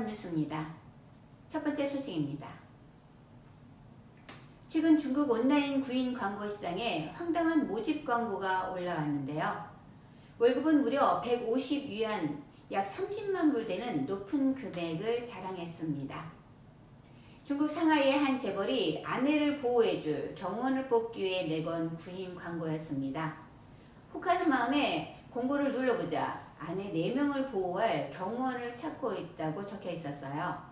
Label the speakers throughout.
Speaker 1: 연합뉴스입니다. 첫 번째 소식입니다. 최근 중국 온라인 구인 광고 시장에 황당한 모집 광고가 올라왔는데요. 월급은 무려 150위안, 약 30만 불 되는 높은 금액을 자랑했습니다. 중국 상하이의 한 재벌이 아내를 보호해줄 경원을 뽑기 위해 내건 구인 광고였습니다. 혹하는 마음에 공고를 눌러보자 아내 4명을 보호할 경원을 찾고 있다고 적혀 있었어요.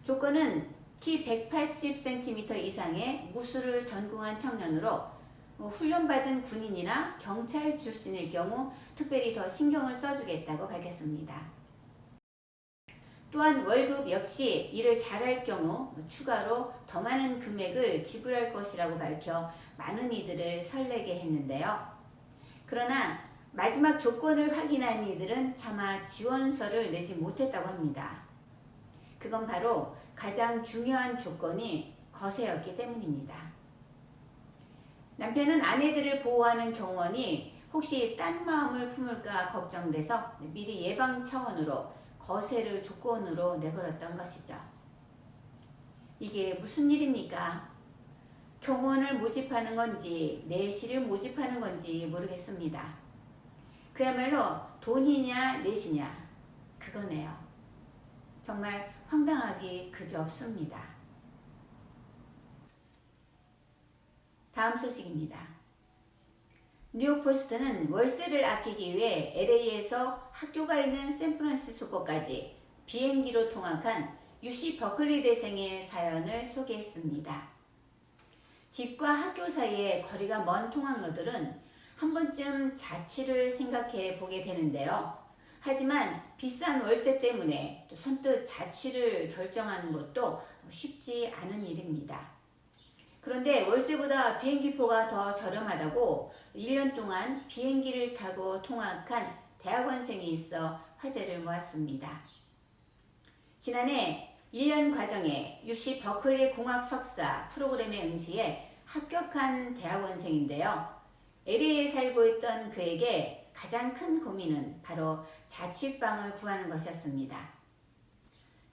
Speaker 1: 조건은 키 180cm 이상의 무술을 전공한 청년으로 훈련받은 군인이나 경찰 출신일 경우 특별히 더 신경을 써주겠다고 밝혔습니다. 또한 월급 역시 일을 잘할 경우 추가로 더 많은 금액을 지불할 것이라고 밝혀 많은 이들을 설레게 했는데요. 그러나 마지막 조건을 확인한 이들은 차마 지원서를 내지 못했다고 합니다. 그건 바로 가장 중요한 조건이 거세였기 때문입니다. 남편은 아내들을 보호하는 경원이 혹시 딴 마음을 품을까 걱정돼서 미리 예방 차원으로 거세를 조건으로 내걸었던 것이죠. 이게 무슨 일입니까? 경원을 모집하는 건지 내시를 모집하는 건지 모르겠습니다. 그야말로 돈이냐 내시냐 그거네요. 정말 황당하기 그지없습니다. 다음 소식입니다. 뉴욕포스트는 월세를 아끼기 위해 LA에서 학교가 있는 샌프란시스코까지 비행기로 통학한 UC 버클리 대생의 사연을 소개했습니다. 집과 학교 사이에 거리가 먼 통학로들은 한 번쯤 자취를 생각해 보게 되는데요. 하지만 비싼 월세 때문에 또 선뜻 자취를 결정하는 것도 쉽지 않은 일입니다. 그런데 월세보다 비행기표가 더 저렴하다고 1년 동안 비행기를 타고 통학한 대학원생이 있어 화제를 모았습니다. 지난해 1년 과정에 UC 버클리 공학 석사 프로그램에 응시해 합격한 대학원생인데요. LA에 살고 있던 그에게 가장 큰 고민은 바로 자취방을 구하는 것이었습니다.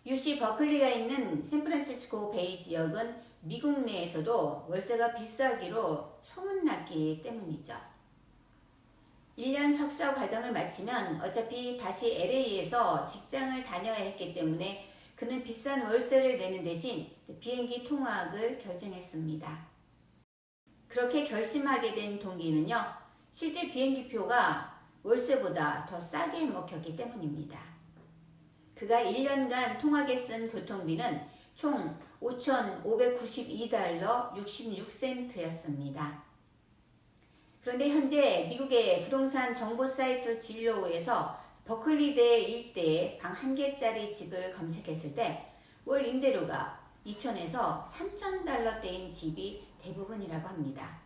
Speaker 1: UC 버클리가 있는 샌프란시스코 베이 지역은 미국 내에서도 월세가 비싸기로 소문났기 때문이죠. 1년 석사 과정을 마치면 어차피 다시 LA에서 직장을 다녀야 했기 때문에 그는 비싼 월세를 내는 대신 비행기 통학을 결정했습니다. 그렇게 결심하게 된 동기는요, 실제 비행기표가 월세보다 더 싸게 먹혔기 때문입니다. 그가 1년간 통학에 쓴 교통비는 총 5,592달러 66센트였습니다. 그런데 현재 미국의 부동산 정보 사이트 진로우에서 버클리대 일대에 방 1개짜리 집을 검색했을 때 월 임대료가 2,000에서 3,000달러대인 집이 대부분이라고 합니다.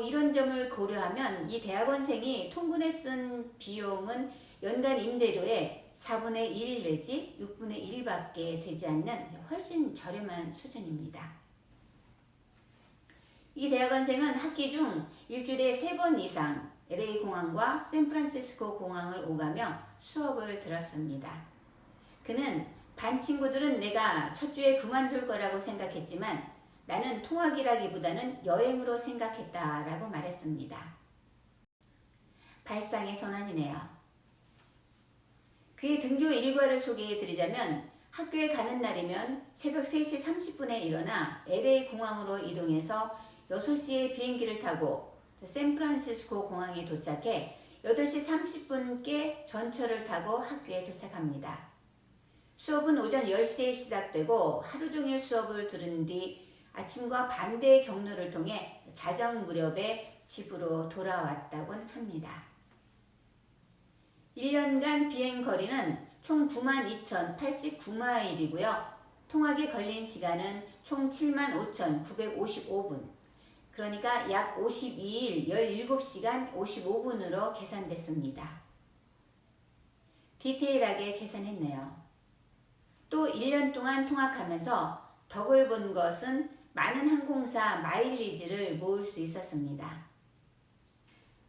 Speaker 1: 이런 점을 고려하면 이 대학원생이 통근에 쓴 비용은 연간 임대료의 4분의 1 내지 6분의 1밖에 되지 않는 훨씬 저렴한 수준입니다. 이 대학원생은 학기 중 일주일에 3번 이상 LA 공항과 샌프란시스코 공항을 오가며 수업을 들었습니다. 그는 반 친구들은 내가 첫 주에 그만둘 거라고 생각했지만 나는 통학이라기보다는 여행으로 생각했다라고 말했습니다. 발상의 전환이네요. 그의 등교 일과를 소개해 드리자면 학교에 가는 날이면 새벽 3시 30분에 일어나 LA 공항으로 이동해서 6시에 비행기를 타고 샌프란시스코 공항에 도착해 8시 30분께 전철을 타고 학교에 도착합니다. 수업은 오전 10시에 시작되고 하루 종일 수업을 들은 뒤 아침과 반대의 경로를 통해 자정 무렵에 집으로 돌아왔다곤 합니다. 1년간 비행 거리는 총 92,089마일이고요. 통학에 걸린 시간은 총 75,955분. 그러니까 약 52일 17시간 55분으로 계산됐습니다. 디테일하게 계산했네요. 또 1년 동안 통학하면서 덕을 본 것은 많은 항공사 마일리지를 모을 수 있었습니다.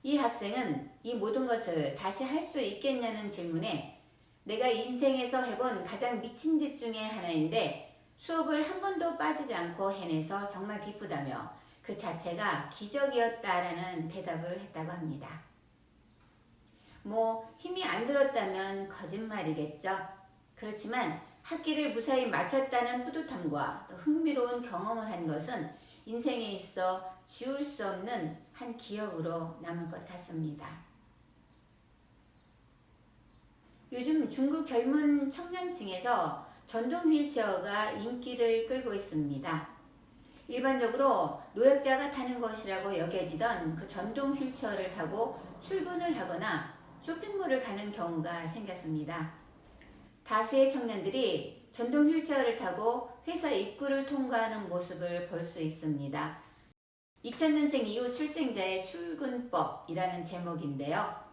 Speaker 1: 이 학생은 이 모든 것을 다시 할 수 있겠냐는 질문에 내가 인생에서 해본 가장 미친 짓 중에 하나인데 수업을 한 번도 빠지지 않고 해내서 정말 기쁘다며 그 자체가 기적이었다라는 대답을 했다고 합니다. 힘이 안 들었다면 거짓말이겠죠. 그렇지만 학기를 무사히 마쳤다는 뿌듯함과 또 흥미로운 경험을 한 것은 인생에 있어 지울 수 없는 한 기억으로 남을 것 같습니다. 요즘 중국 젊은 청년층에서 전동 휠체어가 인기를 끌고 있습니다. 일반적으로 노약자가 타는 것이라고 여겨지던 그 전동 휠체어를 타고 출근을 하거나 쇼핑몰을 가는 경우가 생겼습니다. 다수의 청년들이 전동 휠체어를 타고 회사 입구를 통과하는 모습을 볼 수 있습니다. 2000년생 이후 출생자의 출근법이라는 제목인데요.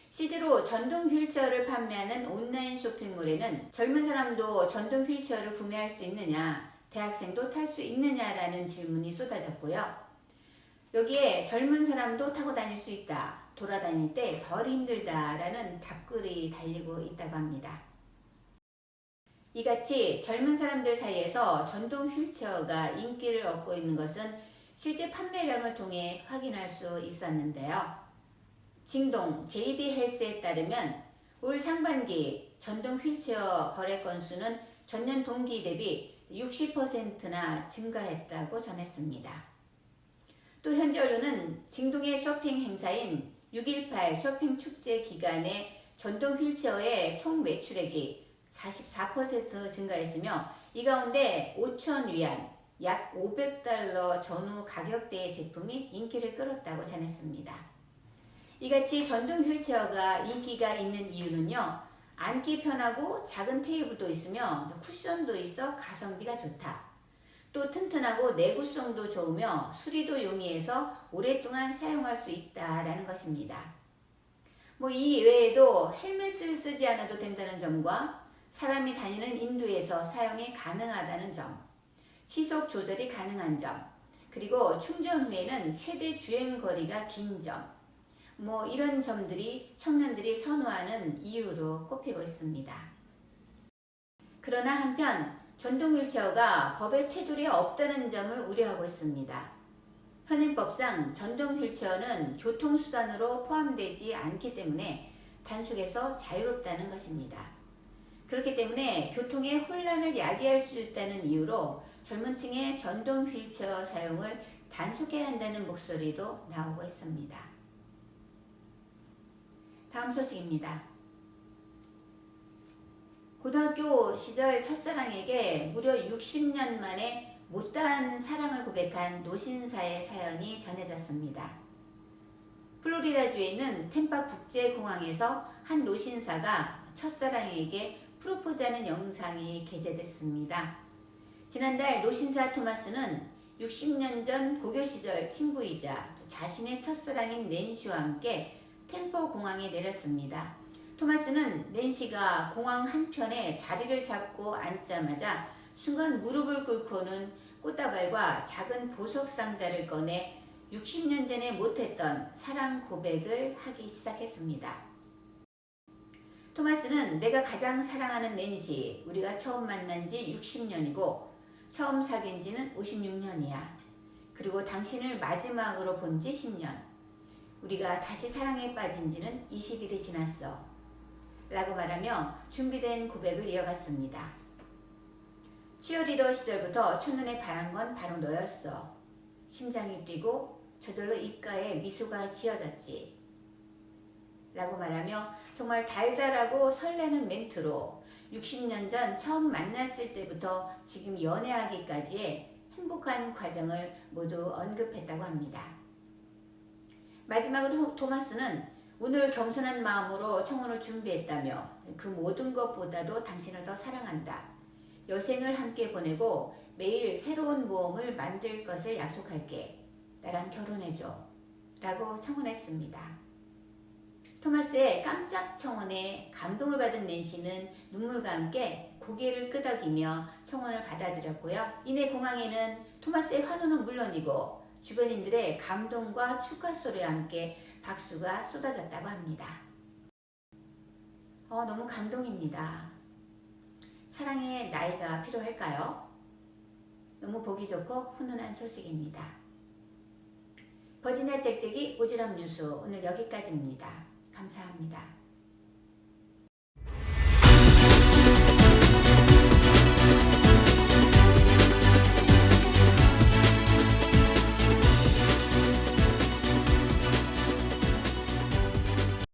Speaker 1: 실제로 전동 휠체어를 판매하는 온라인 쇼핑몰에는 젊은 사람도 전동 휠체어를 구매할 수 있느냐, 대학생도 탈 수 있느냐라는 질문이 쏟아졌고요. 여기에 젊은 사람도 타고 다닐 수 있다, 돌아다닐 때 덜 힘들다라는 답글이 달리고 있다고 합니다. 이같이 젊은 사람들 사이에서 전동 휠체어가 인기를 얻고 있는 것은 실제 판매량을 통해 확인할 수 있었는데요. 징동 JD 헬스에 따르면 올 상반기 전동 휠체어 거래 건수는 전년 동기 대비 60%나 증가했다고 전했습니다. 또 현지 언론은 징동의 쇼핑 행사인 6.18 쇼핑 축제 기간에 전동 휠체어의 총 매출액이 44% 증가했으며 이 가운데 5천 위안, 약 $500 전후 가격대의 제품이 인기를 끌었다고 전했습니다. 이같이 전동 휠체어가 인기가 있는 이유는요. 앉기 편하고 작은 테이블도 있으며 쿠션도 있어 가성비가 좋다. 또 튼튼하고 내구성도 좋으며 수리도 용이해서 오랫동안 사용할 수 있다라는 것입니다. 이 외에도 헬멧을 쓰지 않아도 된다는 점과 사람이 다니는 인도에서 사용이 가능하다는 점, 시속 조절이 가능한 점, 그리고 충전 후에는 최대 주행 거리가 긴 점, 이런 점들이 청년들이 선호하는 이유로 꼽히고 있습니다. 그러나 한편 전동 휠체어가 법의 테두리에 없다는 점을 우려하고 있습니다. 현행법상 전동 휠체어는 교통수단으로 포함되지 않기 때문에 단속에서 자유롭다는 것입니다. 그렇기 때문에 교통의 혼란을 야기할 수 있다는 이유로 젊은 층의 전동 휠체어 사용을 단속해야 한다는 목소리도 나오고 있습니다. 다음 소식입니다. 고등학교 시절 첫사랑에게 무려 60년 만에 못다한 사랑을 고백한 노신사의 사연이 전해졌습니다. 플로리다주에 있는 템파 국제공항에서 한 노신사가 첫사랑에게 프로포즈하는 영상이 게재됐습니다. 지난달 노신사 토마스는 60년 전 고교 시절 친구이자 자신의 첫사랑인 낸시와 함께 템퍼 공항에 내렸습니다. 토마스는 낸시가 공항 한편에 자리를 잡고 앉자마자 순간 무릎을 꿇고는 꽃다발과 작은 보석 상자를 꺼내 60년 전에 못했던 사랑 고백을 하기 시작했습니다. 토마스는 내가 가장 사랑하는 낸시, 우리가 처음 만난 지 60년이고 처음 사귄 지는 56년이야. 그리고 당신을 마지막으로 본 지 10년. 우리가 다시 사랑에 빠진 지는 20일이 지났어. 라고 말하며 준비된 고백을 이어갔습니다. 치어리더 시절부터 첫눈에 반한 건 바로 너였어. 심장이 뛰고 저절로 입가에 미소가 지어졌지. 라고 말하며 정말 달달하고 설레는 멘트로 60년 전 처음 만났을 때부터 지금 연애하기까지의 행복한 과정을 모두 언급했다고 합니다. 마지막으로 토마스는 오늘 겸손한 마음으로 청혼을 준비했다며 그 모든 것보다도 당신을 더 사랑한다. 여생을 함께 보내고 매일 새로운 모험을 만들 것을 약속할게. 나랑 결혼해줘. 라고 청혼했습니다. 토마스의 깜짝 청혼에 감동을 받은 낸시는 눈물과 함께 고개를 끄덕이며 청혼을 받아들였고요. 이내 공항에는 토마스의 환호는 물론이고 주변인들의 감동과 축하 소리와 함께 박수가 쏟아졌다고 합니다. 너무 감동입니다. 사랑에 나이가 필요할까요? 너무 보기 좋고 훈훈한 소식입니다. 버지니아 짹짹이 오지랖 뉴스 오늘 여기까지입니다. 감사합니다.